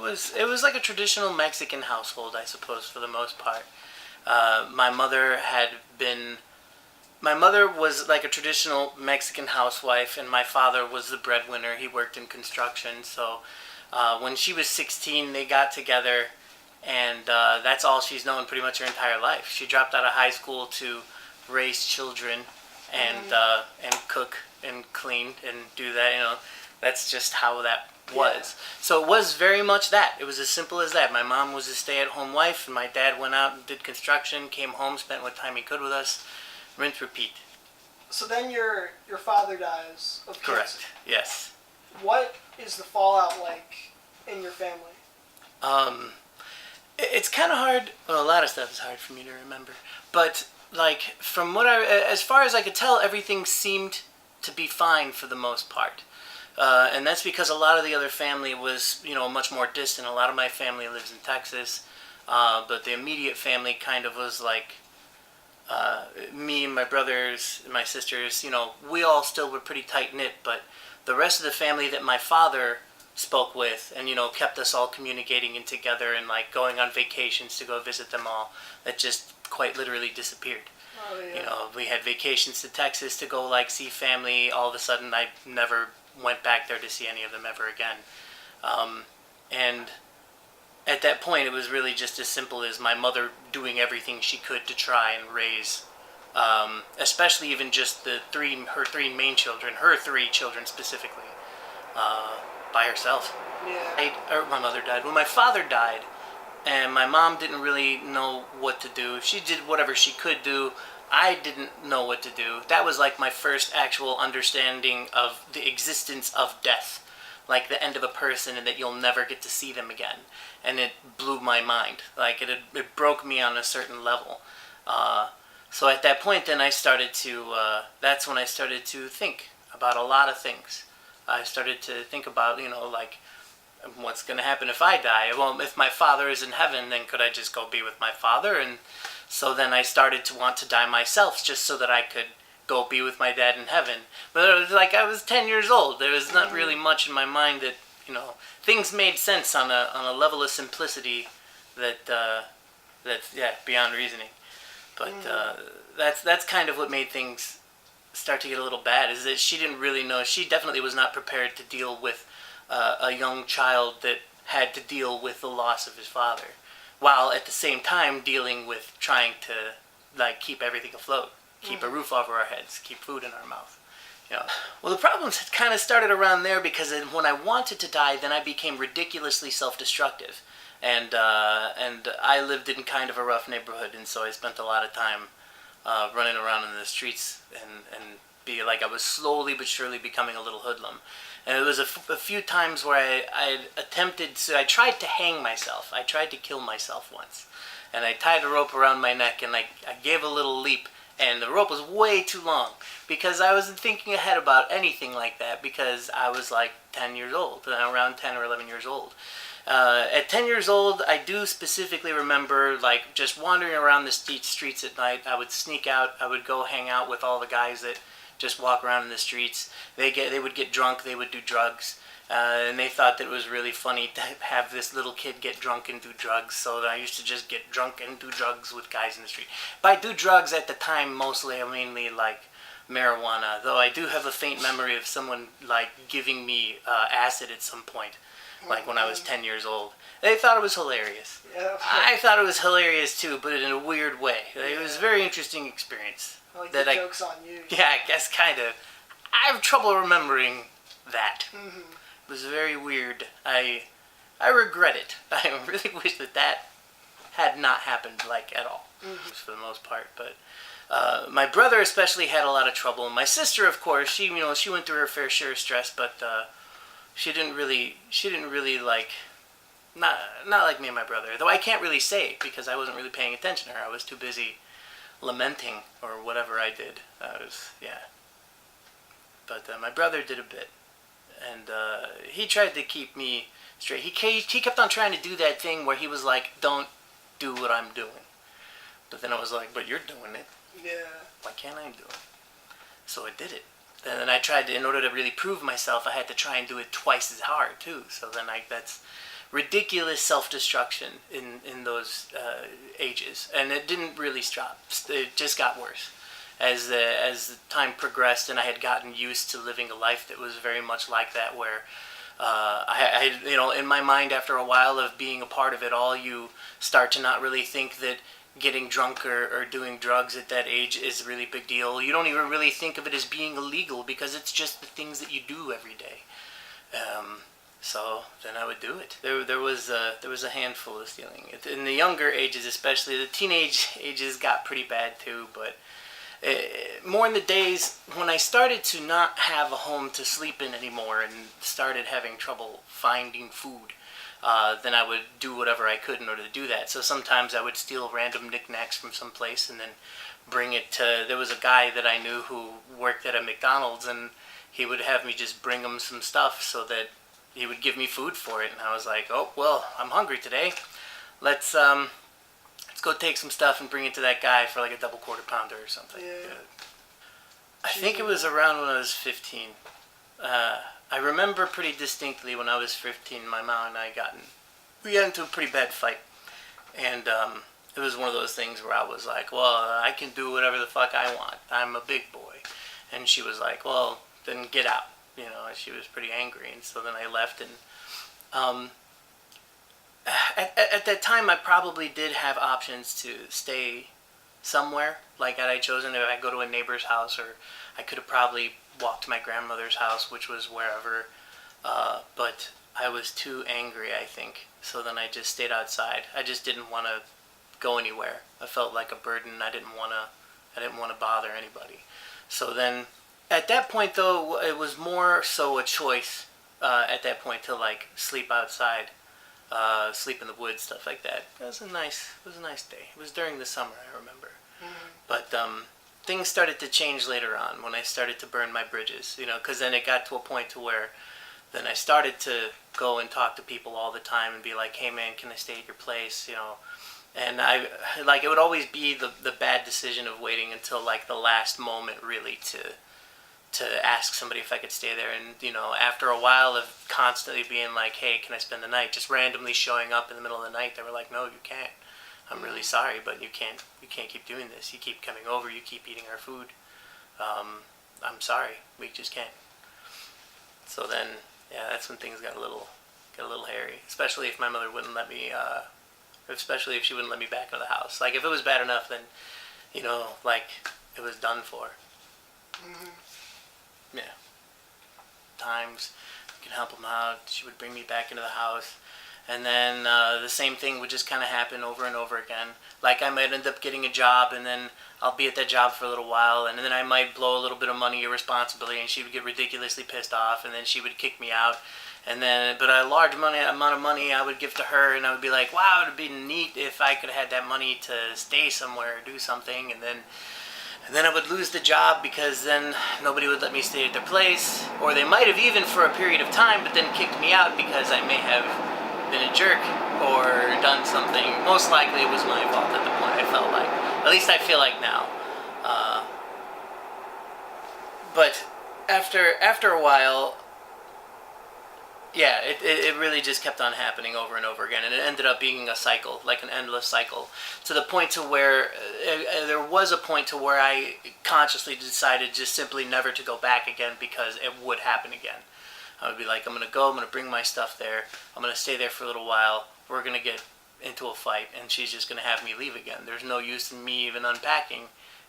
it was like a traditional Mexican household, I suppose, for the most part. My mother had been My mother was like a traditional Mexican housewife, and my father was the breadwinner. He worked in construction. So when she was 16, they got together, and that's all she's known pretty much her entire life. She dropped out of high school to raise children and cook and clean and do that. That's just how that was. So it was very much that. It was as simple as that. My mom was a stay-at-home wife, and my dad went out and did construction, came home, spent what time he could with us, rinse, repeat. So then your father dies of cancer. Correct. Yes. What is the fallout like in your family? It's kind of hard. Well, a lot of stuff is hard for me to remember. But like from as far as I could tell, everything seemed to be fine for the most part. And that's because a lot of the other family was, much more distant. A lot of my family lives in Texas, but the immediate family kind of was like me and my brothers and my sisters. We all still were pretty tight knit, but the rest of the family that my father spoke with and kept us all communicating and together and like going on vacations to go visit them all, that just quite literally disappeared. Oh, yeah. We had vacations to Texas to go like see family. All of a sudden I never went back there to see any of them ever again. And at that point, it was really just as simple as my mother doing everything she could to try and raise, especially even just her three three children specifically, by herself. Yeah. My mother died. When my father died, and my mom didn't really know what to do. She did whatever she could do. I didn't know what to do. That was like my first actual understanding of the existence of death, like the end of a person and that you'll never get to see them again. And it blew my mind. Like it broke me on a certain level. So at that point, then that's when I started to think about a lot of things. I started to think about, like, what's going to happen if I die? Well, if my father is in heaven, then could I just go be with my father? And so then I started to want to die myself just so that I could go be with my dad in heaven. But it was like I was 10 years old. There was not really much in my mind that, things made sense on a level of simplicity that's beyond reasoning. But that's kind of what made things start to get a little bad, is that she didn't really know. She definitely was not prepared to deal with a young child that had to deal with the loss of his father, while at the same time dealing with trying to like keep everything afloat, keep a roof over our heads, keep food in our mouth. Well, the problems had kind of started around there because when I wanted to die, then I became ridiculously self-destructive, and I lived in kind of a rough neighborhood, and so I spent a lot of time running around in the streets and be like I was slowly but surely becoming a little hoodlum. And it was a few times where I tried to hang myself. I tried to kill myself once. And I tied a rope around my neck and I gave a little leap. And the rope was way too long because I wasn't thinking ahead about anything like that because I was like 10 years old, around 10 or 11 years old. At 10 years old, I do specifically remember like just wandering around the streets at night. I would sneak out. I would go hang out with all the guys that just walk around in the streets. They would get drunk. They would do drugs. And they thought that it was really funny to have this little kid get drunk and do drugs. So I used to just get drunk and do drugs with guys in the street. By do drugs at the time, mostly I mainly like marijuana. Though I do have a faint memory of someone like giving me acid at some point, like when I was 10 years old. They thought it was hilarious. Yeah. I thought it was hilarious too, but in a weird way. It was a very interesting experience. Like the joke's on you. Yeah, I guess kind of. I have trouble remembering that. Mm-hmm. It was very weird. I regret it. I really wish that had not happened, like, at all, for the most part. But my brother especially had a lot of trouble. My sister, of course, she went through her fair share of stress, but she didn't really like, not like me and my brother. Though I can't really say because I wasn't really paying attention to her. I was too busy lamenting or whatever I did. But my brother did a bit. And he tried to keep me straight. He kept on trying to do that thing where he was like, don't do what I'm doing. But then I was like, but you're doing it. Yeah. Why can't I do it? So I did it. And then I tried to, in order to really prove myself, I had to try and do it twice as hard too. So then that's ridiculous self-destruction in those ages, and it didn't really stop. It just got worse as the time progressed, and I had gotten used to living a life that was very much like that, where in my mind, after a while of being a part of it all, you start to not really think that getting drunk or doing drugs at that age is a really big deal. You don't even really think of it as being illegal because it's just the things that you do every day. So then I would do it. There was a handful of stealing. In the younger ages, especially the teenage ages, got pretty bad too. But more in the days when I started to not have a home to sleep in anymore and started having trouble finding food, then I would do whatever I could in order to do that. So sometimes I would steal random knickknacks from someplace and then bring it to... There was a guy that I knew who worked at a McDonald's, and he would have me just bring him some stuff so that he would give me food for it. And I was like, oh, well, I'm hungry today. Let's go take some stuff and bring it to that guy for like a double quarter pounder or something. Yeah. I think it was around when I was 15. I remember pretty distinctly when I was 15, my mom and I got into a pretty bad fight. And it was one of those things where I was like, well, I can do whatever the fuck I want. I'm a big boy. And she was like, well, then get out. You know, she was pretty angry. And so then I left. And at that time, I probably did have options to stay somewhere. Like, had I chosen, if I go to a neighbor's house, or I could have probably walked to my grandmother's house, which was wherever. But I was too angry, I think. So then I just stayed outside. I just didn't want to go anywhere. I felt like a burden. I didn't want to bother anybody. So then, at that point, though, it was more so a choice. At that point, to like sleep outside. Sleep in the woods, stuff like that. It was a nice day. It was during the summer, I remember. Mm-hmm. But things started to change later on when I started to burn my bridges. You know, because then it got to a point to where then I started to go and talk to people all the time and be like, "Hey, man, can I stay at your place?" You know, and it would always be the bad decision of waiting until like the last moment, really, to ask somebody if I could stay there. And, you know, after a while of constantly being like, hey, can I spend the night? Just randomly showing up in the middle of the night, they were like, no, you can't. I'm really sorry, but you can't keep doing this. You keep coming over, you keep eating our food. I'm sorry, we just can't. So then, yeah, that's when things got a little hairy. Especially if my mother wouldn't let me, especially if she wouldn't let me back into the house. Like, if it was bad enough, then, you know, like, it was done for. Mm-hmm. Yeah. Times, I could help them out. She would bring me back into the house. And then the same thing would just kind of happen over and over again. Like, I might end up getting a job, and then I'll be at that job for a little while, and then I might blow a little bit of money irresponsibly, and she would get ridiculously pissed off, and then she would kick me out. And then, but a large amount of money I would give to her, and I would be like, wow, it would be neat if I could have had that money to stay somewhere or do something. And then I would lose the job because then nobody would let me stay at their place. Or they might have even for a period of time, but then kicked me out because I may have been a jerk or done something. Most likely it was my fault at the point, I felt like. At least I feel like now. But after a while, yeah, it really just kept on happening over and over again, and it ended up being a cycle, like an endless cycle, to the point to where there was a point to where I consciously decided just simply never to go back again because it would happen again. I would be like, I'm going to bring my stuff there, I'm going to stay there for a little while, we're going to get into a fight, and she's just going to have me leave again. There's no use in me even unpacking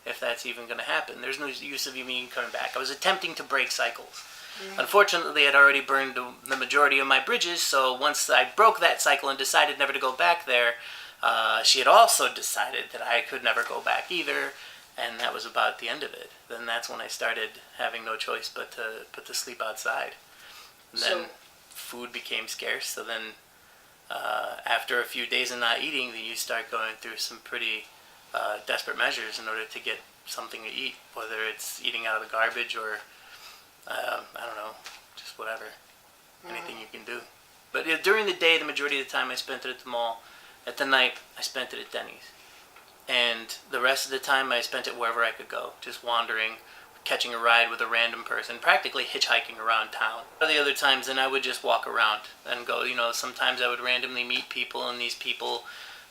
if that's even going to happen. There's no use of me coming back. I was attempting to break cycles. Mm-hmm. Unfortunately, I'd already burned the majority of my bridges, so once I broke that cycle and decided never to go back there, she had also decided that I could never go back either, and that was about the end of it. Then that's when I started having no choice but to sleep outside. And then food became scarce, so then after a few days of not eating, then you start going through some pretty desperate measures in order to get something to eat, whether it's eating out of the garbage or I don't know, just whatever, anything you can do. But during the day, the majority of the time I spent it at the mall. At the night, I spent it at Denny's. And the rest of the time I spent it wherever I could go, just wandering, catching a ride with a random person, practically hitchhiking around town. The other times, then I would just walk around and go, sometimes I would randomly meet people, and these people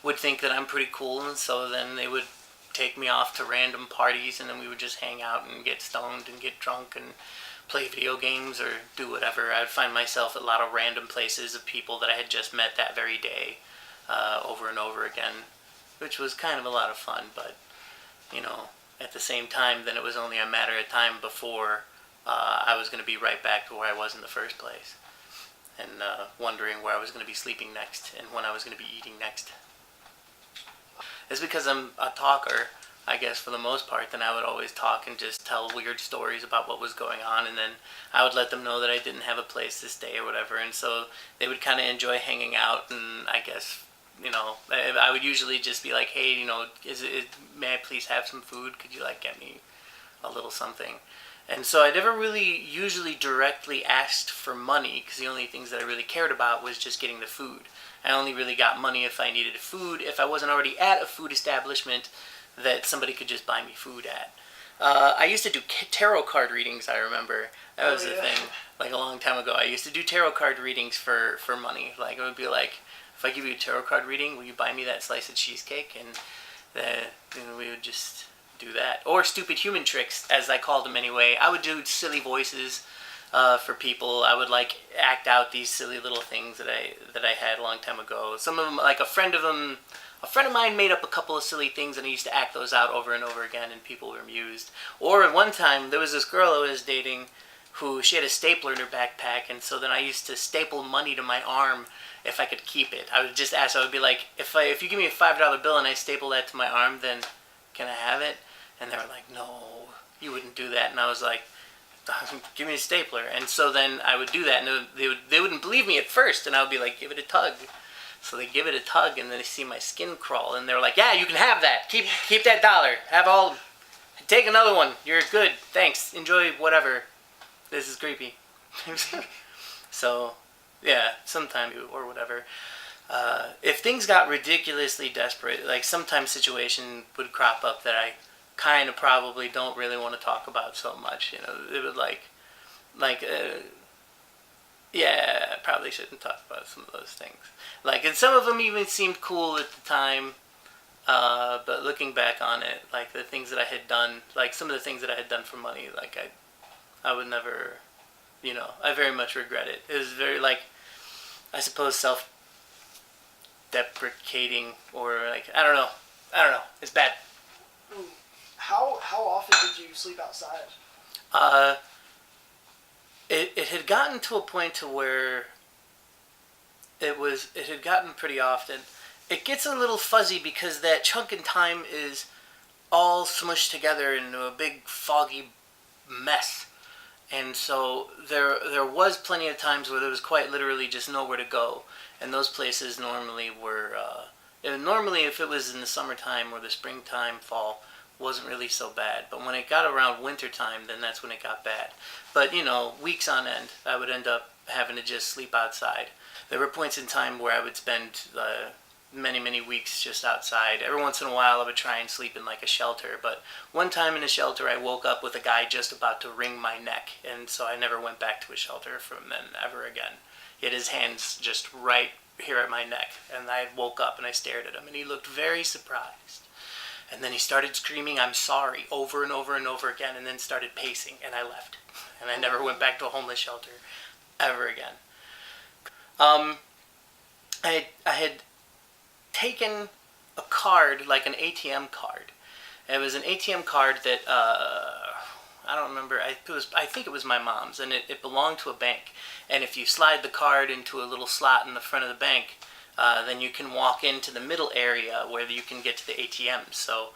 would think that I'm pretty cool, and so then they would take me off to random parties, and then we would just hang out and get stoned and get drunk and play video games or do whatever. I'd find myself at a lot of random places of people that I had just met that very day, over and over again, which was kind of a lot of fun, but, at the same time, then it was only a matter of time before I was going to be right back to where I was in the first place, and wondering where I was going to be sleeping next and when I was going to be eating next. It's because I'm a talker, I guess, for the most part. Then I would always talk and just tell weird stories about what was going on, and then I would let them know that I didn't have a place to stay or whatever, and so they would kind of enjoy hanging out, and I guess, I would usually just be like, hey, may I please have some food? Could you, get me a little something? And so I never really usually directly asked for money, because the only things that I really cared about was just getting the food. I only really got money if I needed food, if I wasn't already at a food establishment that somebody could just buy me food at. I used to do tarot card readings, I remember. That was the thing, a long time ago. I used to do tarot card readings for money. It would be like, if I give you a tarot card reading, will you buy me that slice of cheesecake? And then we would just do that. Or stupid human tricks, as I called them anyway. I would do silly voices for people. I would act out these silly little things that I had a long time ago. Some of them, a friend of mine made up a couple of silly things, and I used to act those out over and over again, and people were amused. Or at one time, there was this girl I was dating who, she had a stapler in her backpack, and so then I used to staple money to my arm if I could keep it. I would just ask, I would be like, if you give me a $5 bill and I staple that to my arm, then can I have it? And they were like, no, you wouldn't do that. And I was like, give me a stapler. And so then I would do that, and they wouldn't believe me at first, and I would be like, give it a tug. So they give it a tug, and then they see my skin crawl, and they're like, yeah, you can have that. Keep that dollar. Take another one. You're good. Thanks. Enjoy whatever. This is creepy. So, yeah, sometime or whatever. If things got ridiculously desperate, sometimes situation would crop up that I kind of probably don't really want to talk about so much. It would yeah, I probably shouldn't talk about some of those things. And some of them even seemed cool at the time, but looking back on it, the things that I had done, some of the things that I had done for money, I would never, I very much regret it. It was very, I suppose self-deprecating, or, I don't know. It's bad. How often did you sleep outside? It had gotten to a point to where it had gotten pretty often. It gets a little fuzzy because that chunk in time is all smushed together into a big foggy mess. And so there was plenty of times where there was quite literally just nowhere to go. And those places normally were, normally if it was in the summertime or the springtime, fall, wasn't really so bad. But when it got around winter time, then that's when it got bad. But, weeks on end, I would end up having to just sleep outside. There were points in time where I would spend many, many weeks just outside. Every once in a while, I would try and sleep in a shelter. But one time in a shelter, I woke up with a guy just about to wring my neck. And so I never went back to a shelter from then ever again. He had his hands just right here at my neck. And I woke up and I stared at him. And he looked very surprised. And then he started screaming, "I'm sorry," over and over and over again, and then started pacing, and I left. And I never went back to a homeless shelter ever again. I had taken a card, an ATM card. It was an ATM card that, I don't remember, I think it was my mom's, and it belonged to a bank. And if you slide the card into a little slot in the front of the bank, then you can walk into the middle area where you can get to the ATMs. So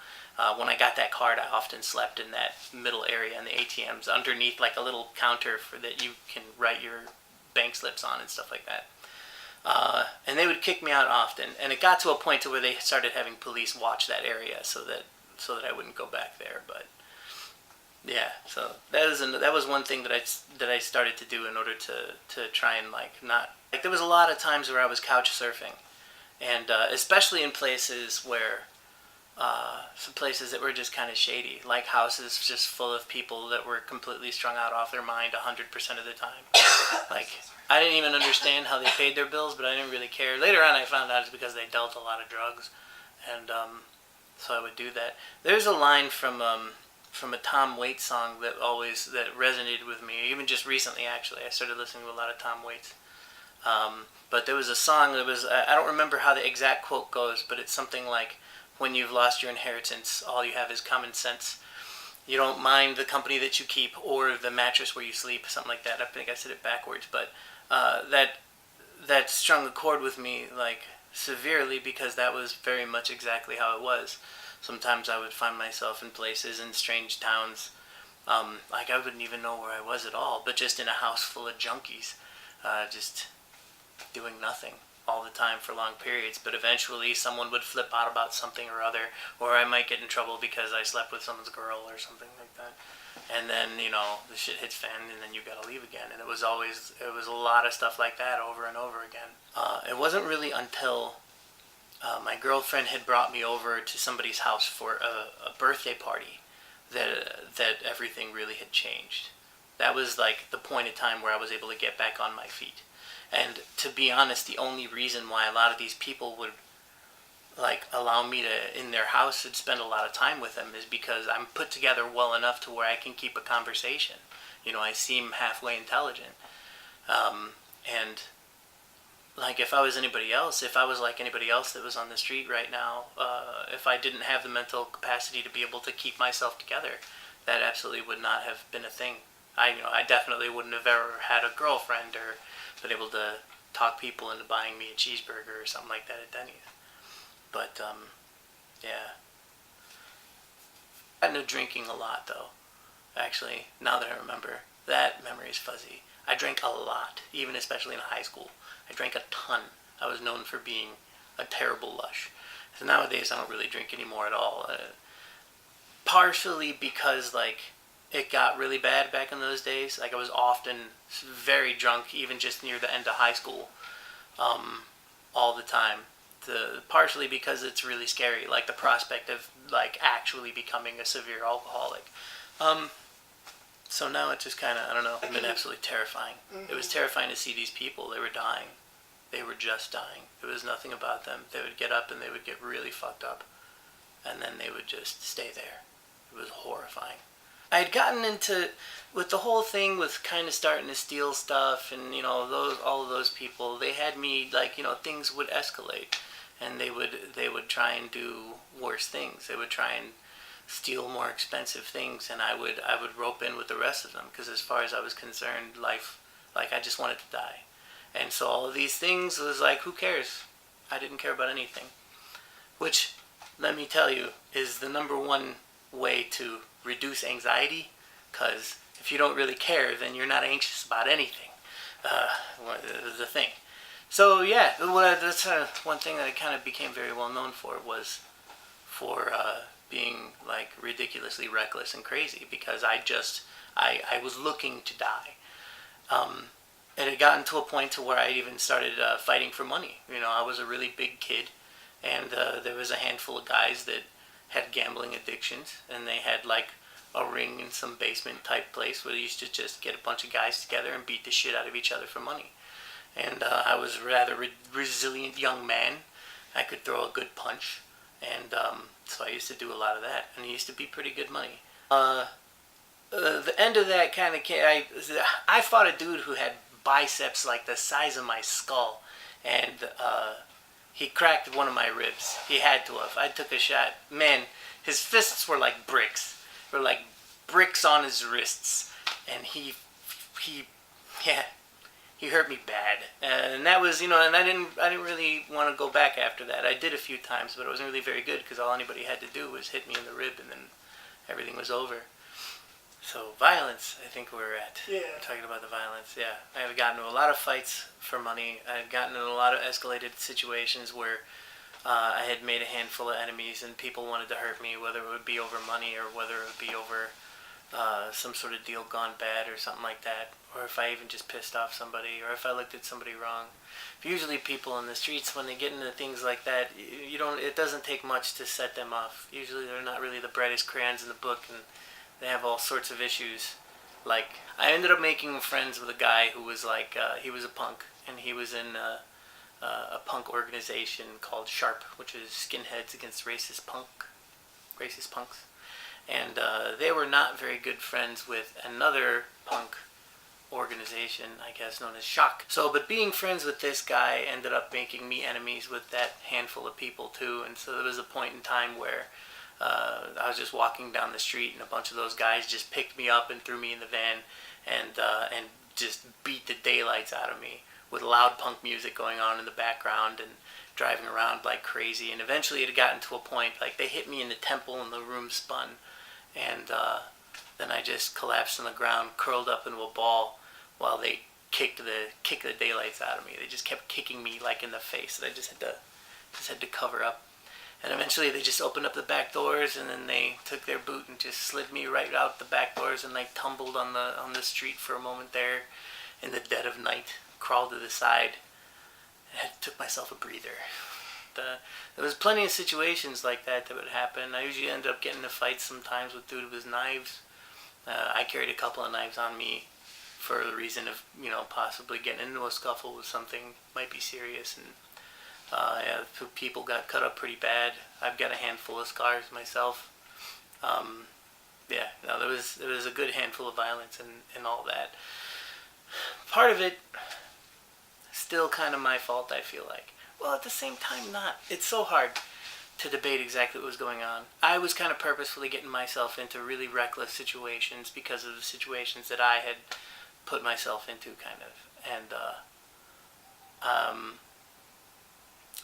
when I got that card, I often slept in that middle area in the ATMs, underneath a little counter that you can write your bank slips on and stuff like that. And they would kick me out often. And it got to a point to where they started having police watch that area so that I wouldn't go back there. But yeah, so that was one thing that I started to do in order to try and not. There was a lot of times where I was couch surfing, and especially in places where some places that were just kind of shady, like houses just full of people that were completely strung out off their mind 100% of the time. Like, I didn't even understand how they paid their bills, but I didn't really care. Later on, I found out it's because they dealt a lot of drugs, and so I would do that. There's a line from a Tom Waits song that resonated with me. Even just recently, actually, I started listening to a lot of Tom Waits. But there was a song that was, I don't remember how the exact quote goes, but it's something like, when you've lost your inheritance, all you have is common sense. You don't mind the company that you keep or the mattress where you sleep, something like that. I think I said it backwards, but that strung a chord with me, like, severely, because that was very much exactly how it was. Sometimes I would find myself in places in strange towns, like I wouldn't even know where I was at all, but just in a house full of junkies, just doing nothing all the time for long periods. But eventually someone would flip out about something or other, or I might get in trouble because I slept with someone's girl or something like that. And then, the shit hits fan, and then you gotta leave again. And it was a lot of stuff like that over and over again. It wasn't really until my girlfriend had brought me over to somebody's house for a birthday party that everything really had changed. That was like the point in time where I was able to get back on my feet. And to be honest, the only reason why a lot of these people would like allow me to in their house and spend a lot of time with them is because I'm put together well enough to where I can keep a conversation. I seem halfway intelligent. And like if I was like anybody else that was on the street right now, if I didn't have the mental capacity to be able to keep myself together, that absolutely would not have been a thing. I definitely wouldn't have ever had a girlfriend or been able to talk people into buying me a cheeseburger or something like that at Denny's. But, yeah. I ended up drinking a lot, though. Actually, now that I remember, that memory is fuzzy. I drank a lot, even especially in high school. I drank a ton. I was known for being a terrible lush. So nowadays, I don't really drink anymore at all. Partially because, like, it got really bad back in those days. Like, I was often very drunk, even just near the end of high school, all the time. Partially because it's really scary, like the prospect of like actually becoming a severe alcoholic. So now it's just kind of, I don't know, been absolutely terrifying. It was terrifying to see these people. They were dying. They were just dying. There was nothing about them. They would get up and they would get really fucked up, and then they would just stay there. It was horrifying. I had gotten into with the whole thing with kind of starting to steal stuff, and all of those people. They had me like things would escalate, and they would try and do worse things. They would try and steal more expensive things, and I would rope in with the rest of them because as far as I was concerned, life, like I just wanted to die, and so all of these things was like, who cares? I didn't care about anything, which, let me tell you, is the number one way to reduce anxiety, because if you don't really care, then you're not anxious about anything. The thing. So yeah, that's one thing that I kind of became very well known for was for being like ridiculously reckless and crazy, because I was looking to die. It had gotten to a point to where I even started fighting for money. I was a really big kid, and there was a handful of guys that had gambling addictions, and they had like a ring in some basement type place where they used to just get a bunch of guys together and beat the shit out of each other for money. And I was a rather resilient young man. I could throw a good punch, and so I used to do a lot of that, and it used to be pretty good money. The end of that kind of came, I fought a dude who had biceps like the size of my skull, and he cracked one of my ribs. He had to have. I took a shot. Man, his fists were like bricks. They were like bricks on his wrists, and he hurt me bad. And that was, and I didn't really want to go back after that. I did a few times, but it wasn't really very good because all anybody had to do was hit me in the rib, and then everything was over. So violence, I think we're at. Yeah. We're talking about the violence. Yeah, I have gotten into a lot of fights for money. I've gotten into a lot of escalated situations where I had made a handful of enemies, and people wanted to hurt me, whether it would be over money or whether it would be over some sort of deal gone bad or something like that, or if I even just pissed off somebody, or if I looked at somebody wrong. Usually people in the streets, when they get into things like that, it doesn't take much to set them off. Usually they're not really the brightest crayons in the book, and they have all sorts of issues. Like, I ended up making friends with a guy who was like, he was a punk, and he was in a punk organization called Sharp, which is Skinheads Against Racist Punks. And they were not very good friends with another punk organization, I guess, known as Shock. So, but being friends with this guy ended up making me enemies with that handful of people too. And so there was a point in time where I was just walking down the street, and a bunch of those guys just picked me up and threw me in the van, and just beat the daylights out of me with loud punk music going on in the background and driving around like crazy. And eventually it had gotten to a point, like, they hit me in the temple and the room spun, and then I just collapsed on the ground, curled up into a ball, while they kicked the daylights out of me. They just kept kicking me like in the face, that I just had to cover up. And eventually they just opened up the back doors, and then they took their boot and just slid me right out the back doors, and I tumbled on the street for a moment there in the dead of night, crawled to the side, and took myself a breather. There was plenty of situations like that would happen. I usually end up getting into fights sometimes with dude with his knives. I carried a couple of knives on me for the reason of, possibly getting into a scuffle with something might be serious, and people got cut up pretty bad. I've got a handful of scars myself. There was a good handful of violence and all that. Part of it still kind of my fault, I feel like. Well, at the same time, not. It's so hard to debate exactly what was going on. I was kind of purposefully getting myself into really reckless situations because of the situations that I had put myself into, kind of. And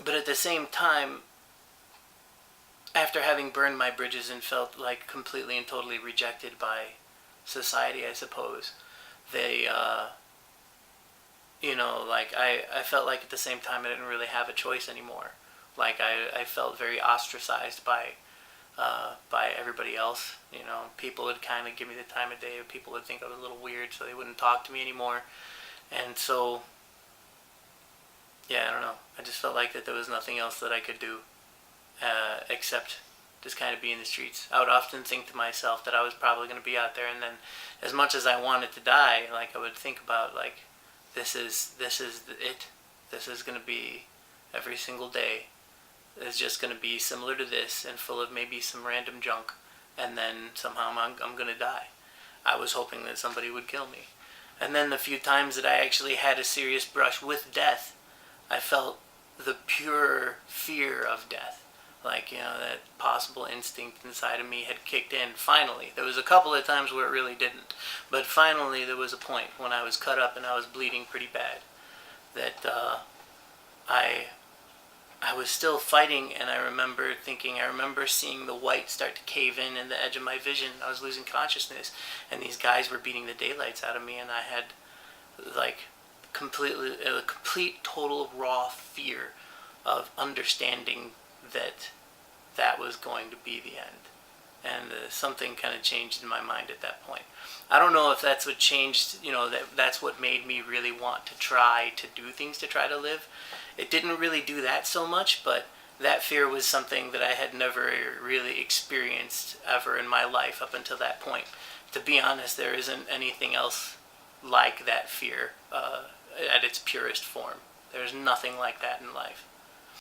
but at the same time, after having burned my bridges and felt like completely and totally rejected by society, I suppose, they, I felt like at the same time I didn't really have a choice anymore. Like, I felt very ostracized by everybody else. People would kind of give me the time of day. People would think I was a little weird, so they wouldn't talk to me anymore. And so, I don't know. I just felt like that there was nothing else that I could do except just kind of be in the streets. I would often think to myself that I was probably going to be out there, and then as much as I wanted to die, like, I would think about, like, this is it. This is going to be every single day. It's just going to be similar to this and full of maybe some random junk, and then somehow I'm going to die. I was hoping that somebody would kill me. And then the few times that I actually had a serious brush with death, I felt the pure fear of death. Like, that possible instinct inside of me had kicked in, finally. There was a couple of times where it really didn't. But finally, there was a point when I was cut up and I was bleeding pretty bad that I was still fighting, and I remember seeing the white start to cave in the edge of my vision. I was losing consciousness, and these guys were beating the daylights out of me, and I had, like, a complete, total, raw fear of understanding that was going to be the end. And something kind of changed in my mind at that point. I don't know if that's what changed, that's what made me really want to try to do things to try to live. It didn't really do that so much, but that fear was something that I had never really experienced ever in my life up until that point. To be honest, there isn't anything else like that fear at its purest form. There's nothing like that in life.